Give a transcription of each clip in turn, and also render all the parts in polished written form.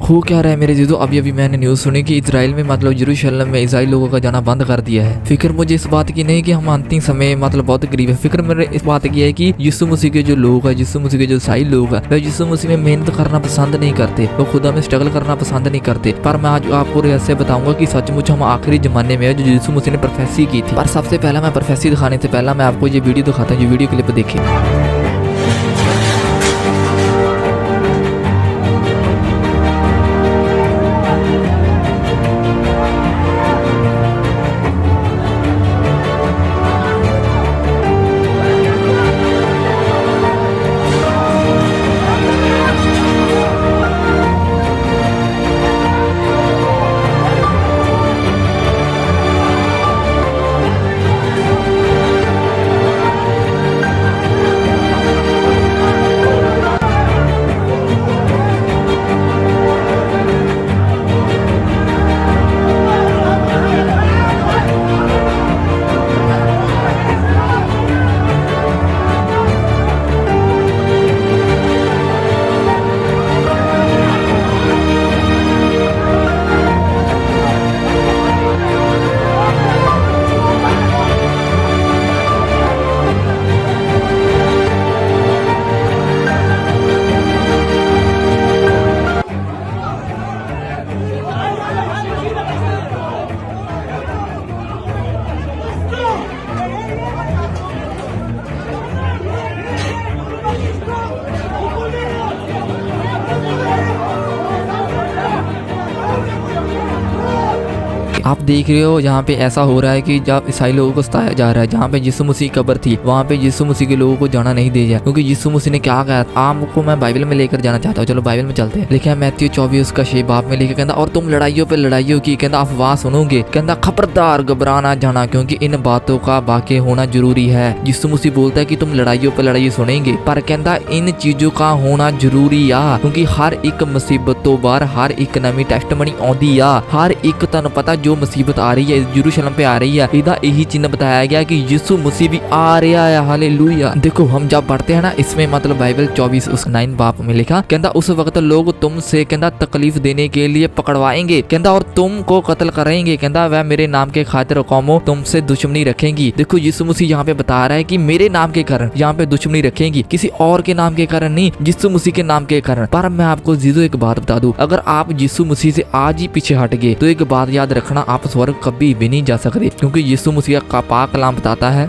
हो क्या रहा है मेरे जीजो, अभी अभी मैंने न्यूज़ सुनी कि इजराइल में मतलब यरूशलेम में ईसाई लोगों का जाना बंद कर दिया है। फिक्र मुझे इस बात की नहीं कि हम अंतिम समय मतलब बहुत गरीब है, फिक्र मेरे इस बात की है कि यीशु मसीह के जो लोग हैं, यीशु मसीह के जो ईसाई लोग हैं, वे यीशु मसीह में मेहनत करना पसंद नहीं करते, वो खुदा में स्ट्रगल करना पसंद नहीं करते। पर मैं आज आपको रहस्य बताऊंगा कि सचमुच हम आखिरी जमाने में है जो यीशु मसीह ने प्रोफेसी की थी। पर सबसे पहला मैं प्रोफेसी दिखाने से पहला मैं आपको ये वीडियो दिखाता हूँ, ये वीडियो क्लिप देखिए। आप देख रहे हो यहाँ पे ऐसा हो रहा है कि जब ईसाई लोगों को सताया जा रहा है, जहाँ पे यीशु मसीह की कब्र थी वहाँ पे यीशु मसीह के लोगों को जाना नहीं दिया जाए, क्योंकि यीशु मसीह ने क्या कहा। आपको मैं बाइबल में लेकर जाना चाहता हूँ, चलो बाइबल में चलते हैं। लिखा है मैथ्यू 24 का 6 बाप में लिखा, कहता और तुम लड़ाइयों पे लड़ाइयों की कहता अफवाह सुनोगे, कहता खबरदार घबरा ना जाना, क्योंकि इन बातों का वाक़ई होना जरूरी है। यीशु मसीह बोलता है कि तुम लड़ाइयों पे लड़ाई सुनेंगे, पर कहता इन चीजों का होना जरूरी आ, क्योंकि हर एक मुसीबत तो बार हर एक नवी टेस्टमनी आउंदी आ, हर एक तन पता जो मुसीबत आ रही है यरूशलेम पे आ रही है, इदा यही चिन्ह बताया गया कि यीशु मसीह भी आ रहा है। हालेलुया। देखो हम जब पढ़ते हैं ना इसमें मतलब बाइबल 24 उस 9 बाप में लिखा, कहता उस वक्त लोग तुमसे कहता तकलीफ देने के लिए पकड़वाएंगे, कहता और तुमको कत्ल करेंगे, कहता वह मेरे नाम के खातिर कौमों तुमसे दुश्मनी रखेंगी। देखो यीशु मसीह यहाँ पे बता रहा है कि मेरे नाम के कारण यहाँ पे दुश्मनी रखेंगी, किसी और के नाम के कारण नहीं, यीशु मसीह के नाम के कारण। पर मैं आपको जीजो एक बात बता दूं, अगर आप यीशु मसीह से आज ही पीछे हट गए तो एक बात याद रखना, आप स्वर्ग कभी भी नहीं जा सकते, क्योंकि यीशु मसीह का पाक कलाम बताता है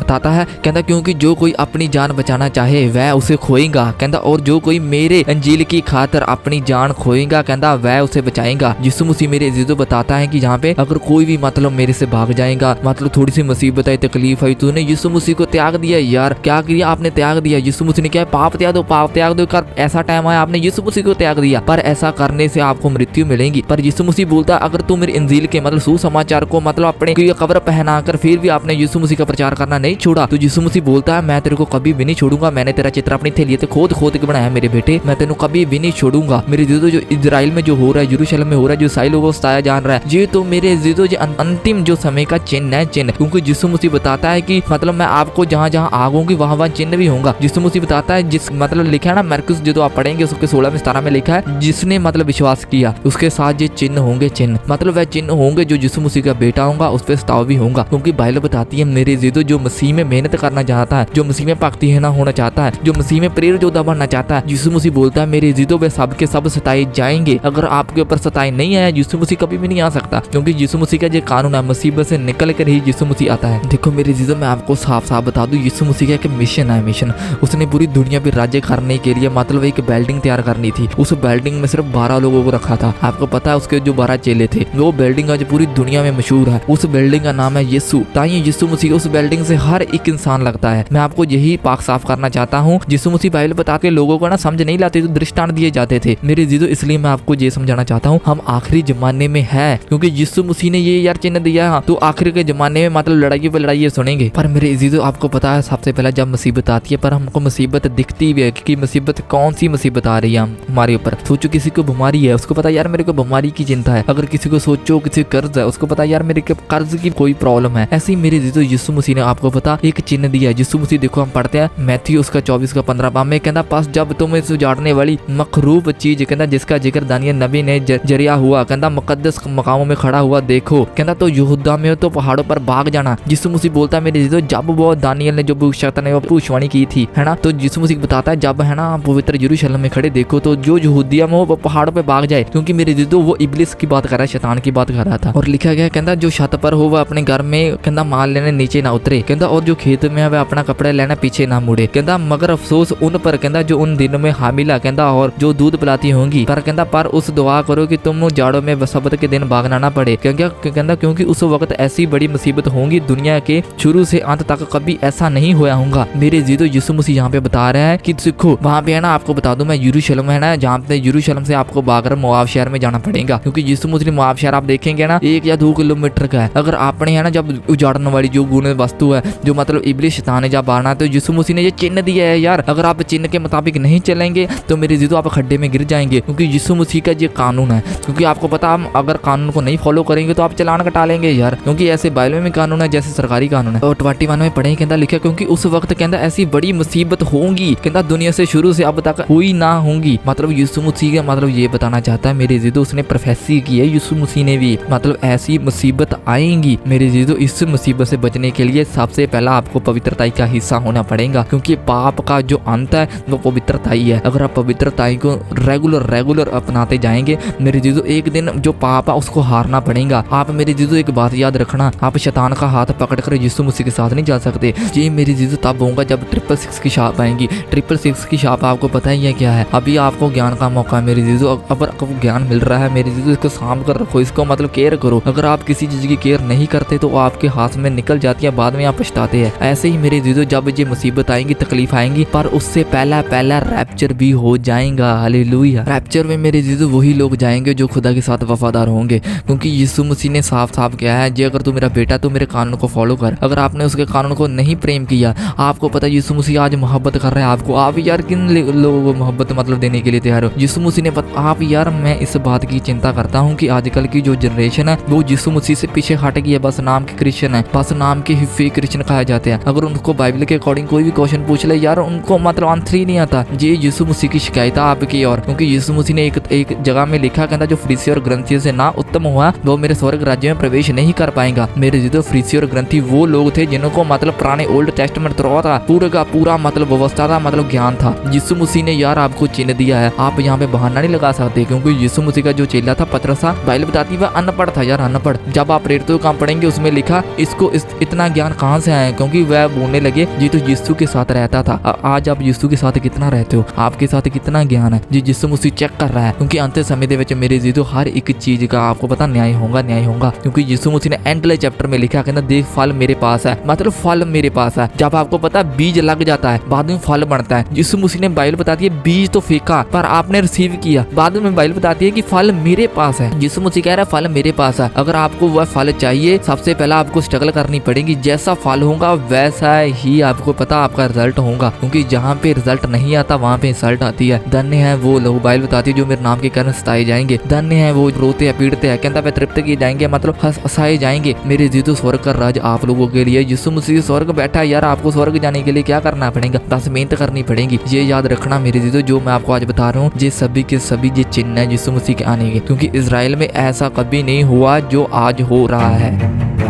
कहता क्योंकि जो कोई अपनी जान बचाना चाहे वह उसे खोएगा, कहता और जो कोई मेरे अंजील की खातिर अपनी जान खोएगा कहता वह उसे बचाएगा। यीशु मसीह मेरे अजीजों बताता है कि यहाँ पे अगर कोई भी मतलब मेरे से भाग जाएगा, मतलब थोड़ी सी मुसीबत आई तकलीफ आई, तूने यीशु मसीह को त्याग दिया, यार क्या किया आपने, त्याग दिया। यीशु मसीह ने क्या पाप त्याग दो कर, ऐसा टाइम आया आपने यीशु मसीह को त्याग दिया, पर ऐसा करने से आपको मृत्यु मिलेगी। पर यीशु मसीह बोलता अगर तू मेरे अंजील के मतलब सुसमाचार को मतलब अपने कब्र पहनाकर फिर भी आपने यीशु मसीह का प्रचार करना नहीं छोड़ा, तो यीशु मसीह बोलता है मैं तेरे को कभी भी नहीं छोड़ूंगा, मैंने तेरा चित्र अपनी थैली से खोद के बनाया मेरे बेटे, मैं तेरे को कभी भी नहीं छोड़ूंगा। मेरे जीजो जो इजराइल में जो हो रहा है, यरूशलेम में हो रहा है, जो ईसाई लोगों को सताया जा रहा है, ये तो मेरे जीजो जो अंतिम जो समय का चिन्ह है, चिन्ह, क्योंकि यीशु मसीह बताता है कि मतलब मैं आपको जहाँ जहाँ आग होंगी वहाँ चिन्ह भी होगा। यीशु मसीह बताता है जिस मतलब लिखा है ना मरकुस जो आप पढ़ेंगे उसके 16 में 17 में लिखा है, जिसने मतलब विश्वास किया उसके साथ ये चिन्ह होंगे, चिन्ह मतलब वह चिन्ह होंगे जो यीशु मसीह का बेटा होगा उस पर सताव भी होगा। क्योंकि बाइबल बताती है मेरे जीजो जो मसीह में मेहनत करना चाहता है, जो मसीह में भक्ति है ना होना चाहता है, जो मसीह में प्रेरित योद्धा बनना चाहता है, यीशु मसीह बोलता है मेरे जीजो वे सब के सब सताए जाएंगे। अगर आपके ऊपर सताए नहीं आया यीशु मसीह कभी भी नहीं आ सकता, क्योंकि यीशु मसीह का जो कानून है मुसीबत से निकल कर ही यीशु मसीह आता है। देखो मेरे जीजो मैं आपको साफ साफ बता दूं, यीशु मसीह का एक मिशन है, मिशन उसने पूरी दुनिया पे राज्य करने के लिए मतलब एक बिल्डिंग तैयार करनी थी। उस बिल्डिंग में सिर्फ 12 लोगों को रखा था। आपको पता है उसके जो 12 चेले थे, वो बिल्डिंग आज पूरी दुनिया में मशहूर है। उस बिल्डिंग का नाम है यीशु। ताई यीशु मसीह उस बिल्डिंग से हर एक इंसान लगता है। मैं आपको यही पाक साफ करना चाहता हूँ। यीशु मसीह बाइबल बता के लोगों को ना समझ नहीं लाते, तो दृष्टांत दिए जाते थे मेरे जीजो। इसलिए मैं आपको ये समझाना चाहता हूँ हम आखिरी जमाने में है, क्योंकि यीशु मसीह ने ये यार चिन्ह दिया, तो आखिर के जमाने में मतलब लड़ाई पे लड़ाई सुनेंगे। पर मेरे जीजो आपको पता है सबसे पहले जब मुसीबत आती है, पर हमको मुसीबत दिखती भी है कि मुसीबत कौन सी मुसीबत आ रही है हमारे ऊपर। सोचो किसी को बीमारी है, उसको पता यार मेरे को बीमारी की चिंता है। अगर किसी को सोचो किसी को कर्ज है, है, उसको पता यार मेरे कर्ज की कोई प्रॉब्लम है। ऐसे ही मेरे जीजो यीशु मसीह ने आपको पता एक चिन्ह दिया है। यीशु मसीह देखो हम पढ़ते हैं मैथ्यू उसका 24 का 15 पाम में कहता पास जब तुम इस उजाड़ने वाली मखरूफ चीज कहता जिसका जिक्र दानियल नबी ने जरिया हुआ कहता मुकद्दस मकामों में खड़ा हुआ देखो कहता तो यहूदा में तो पहाड़ों पर भाग जाना। यीशु मसीह बोलता है मेरे जीजो जब वो दानियल ने जो भविष्यवक्ता ने भविष्यवाणी की थी है ना, तो यीशु मसीह बताता है जब है ना पवित्र यरूशलेम में खड़े देखो तो जो यहूदिया में वो पहाड़ों पे भाग जाए, क्योंकि मेरे जीजो वो इब्लिस की बात कर रहा है, शैतान की बात कर रहा था। और लिखा गया कहता जो छत पर हो वह अपने घर में कहता माल लेने नीचे ना उतरे कहता, और जो खेत में है वह अपना कपड़ा लेना पीछे ना मुड़े कहता, मगर अफसोस उन पर कहता जो उन दिनों में हामिला कहता और जो दूध पिलाती होंगी, पर कहता पर उस दुआ करो कि तुम जाड़ों में सबत के दिन भागना ना पड़े कहता क्योंकि उस वक्त ऐसी बड़ी मुसीबत होंगी दुनिया के शुरू से अंत तक कभी ऐसा नहीं हुआ होगा। मेरे जीजो यीशु मसीह यहाँ पे बता रहा है कि देखो वहाँ पे है ना आपको बता दूं मैं यरूशलेम है ना, जहाँ पे यरूशलेम से आपको भागकर मोआब शहर में जाना पड़ेगा, क्योंकि यीशु मसीह मोआब शहर आप देखेंगे ना 1 या 2 किलोमीटर का है। अगर आपने है ना जब उजाड़ने वाली जो गुण वस्तु है जो मतलब इब्लिस शैतान है जब मारना है, तो यीशु मसीह ने ये चिन्ह दिया है यार, अगर आप चिन्ह के मुताबिक नहीं चलेंगे तो मेरे जीजो आप खड्डे में गिर जाएंगे, क्योंकि यीशु मसीह का ये कानून है। क्योंकि आपको पता हम अगर कानून को नहीं फॉलो करेंगे तो आप चलान कटा लेंगे यार, क्योंकि ऐसे बाइबल में कानून है जैसे सरकारी कानून है। और 21 में पढ़े कहता लिखा क्योंकि उस वक्त कहता ऐसी बड़ी मुसीबत होंगी कहता दुनिया से शुरू से अब तक हुई ना होंगी। मतलब यीशु मसीह का मतलब ये बताना चाहता है मेरे जीजो उसने प्रोफेसी की है यीशु मसीह ने भी, मतलब ऐसी मुसीबत आएंगी मेरे जीजो। इस मुसीबत से बचने के लिए सबसे पहला आपको पवित्रता का हिस्सा होना पड़ेगा, क्योंकि पाप का जो अंत है वो पवित्रता ही है। अगर आप पवित्रता को रेगुलर अपनाते जाएंगे मेरे जीजो एक दिन जो पाप है उसको हारना पड़ेगा। आप मेरे जीजो एक बात याद रखना, आप शैतान का हाथ पकड़कर यीशु मसीह के साथ नहीं जा सकते। ये मेरे जीजो तब होगा जब 666 की छाप आएंगी। 666 की छाप आपको पता ही है क्या है। अभी आपको ज्ञान का मौका है मेरे जीजो, अगर आपको ज्ञान मिल रहा है मेरे जीजो इसको सांभ कर रखो, इसको मतलब केयर करो। अगर आप किसी चीज की केयर नहीं करते तो आपके हाथ में निकल जाती है, बाद में आप पछताते हैं। ऐसे ही मेरे जीजो जब ये मुसीबत आएंगी तकलीफ आएंगी पर उससे पहला रैप्चर भी हो जाएगा। हालेलुया। रैप्चर में मेरे जीजो वही लोग जाएंगे जो खुदा के साथ वफादार होंगे, क्योंकि यीशु मसीह ने साफ किया है जे अगर तू मेरा बेटा तो मेरे कानून को फॉलो कर। अगर आपने उसके कानून को नहीं प्रेम किया, आपको पता यीशु मसीह आज मोहब्बत कर रहा है आपको। आप यार किन लोगों को मोहब्बत मतलब देने के लिए तैयार हो? यीशु मसीह ने आप यार मैं इस बात की चिंता करता हूँ कि आजकल की जो जनरेशन है वो यीशु मसीह से पीछे हट गई है, बस नाम के क्रिश्चियन है, बस नाम के ही फेक क्रिश्चियन कहा जाते हैं। अगर उनको बाइबल के अकॉर्डिंग कोई भी क्वेश्चन पूछ ले यार उनको मतलब आंसर ही नहीं आता। ये यीशु मसीह की शिकायत है आपकी और, क्योंकि यीशु मसीह ने एक जगह में लिखा कहता जो फरीसी और ग्रंथियों से ना उत्तम हुआ वो मेरे स्वर्ग राज्य में प्रवेश नहीं कर पाएगा। मेरे जीजो फरीसी और ग्रंथी वो लोग थे जिनको मतलब पुराने ओल्ड टेस्टामेंट था पूरा का पूरा मतलब व्यवस्था था, मतलब ज्ञान था। यीशु मसीह ने यार आपको चिन्ह दिया है, आप यहाँ पे बहाना नहीं लगा सकते, क्योंकि यीशु मसीह का जो चेला था पतरसा बाइबल बताती वह अनपढ़ था यार, अनपढ़। जब आप प्रेरितों काम पढ़ेंगे उसमें लिखा इसको इतना ज्ञान कहाँ से आया, क्योंकि वह बोलने लगे जी तो यीशु के साथ रहता था। आज आप यीशु के साथ कितना रहते हो, आपके साथ कितना ज्ञान है जी यीशु मसीह चेक कर रहा है, क्योंकि अंत समय दे मेरे जीजो हर एक चीज का आपको पता न्याय होगा, क्योंकि यीशु मसीह ने एंड चैप्टर में लिखा कहता देख फल मेरे पास है, मतलब फल मेरे पास है। जब आपको पता बीज लग जाता है बाद में फल बनता है। यीशु मसीह ने बाइबल बताती है बीज तो फेंका पर आपने रिसीव किया, बाद में बाइबल बताती है कि फल मेरे पास है। यीशु मसीह कह रहा है फल मेरे पास है। अगर आपको वह फल चाहिए सबसे पहला आपको स्ट्रगल करनी पड़ेगी, जैसा फल होगा वैसा ही आपको पता आपका रिजल्ट होगा, क्योंकि जहाँ पे रिजल्ट नहीं आता वहाँ पे रिजल्ट आती है। धन्य है वो लोग बाइबल बताती है जो मेरे नाम के कारण सताए जाएंगे, धन्य है वो रोते हैं पीड़ते हैं कहता वे तृप्त किए जाएंगे मतलब हंसाए जाएंगे। मेरे जीजो स्वर्ग का राज आप लोगों के लिए, यीशु मसीह स्वर्ग बैठा है यार, आपको स्वर्ग जाने के लिए क्या करना पड़ेगा, बस मेहनत करनी पड़ेगी। ये याद रखना मेरे जीजो जो मैं आपको आज बता रहा हूँ ये सभी के सभी ये चिन्ह है यीशु मसीह के आने के, क्योंकि इजराइल में ऐसा कभी नहीं हुआ जो आज हो रहा है।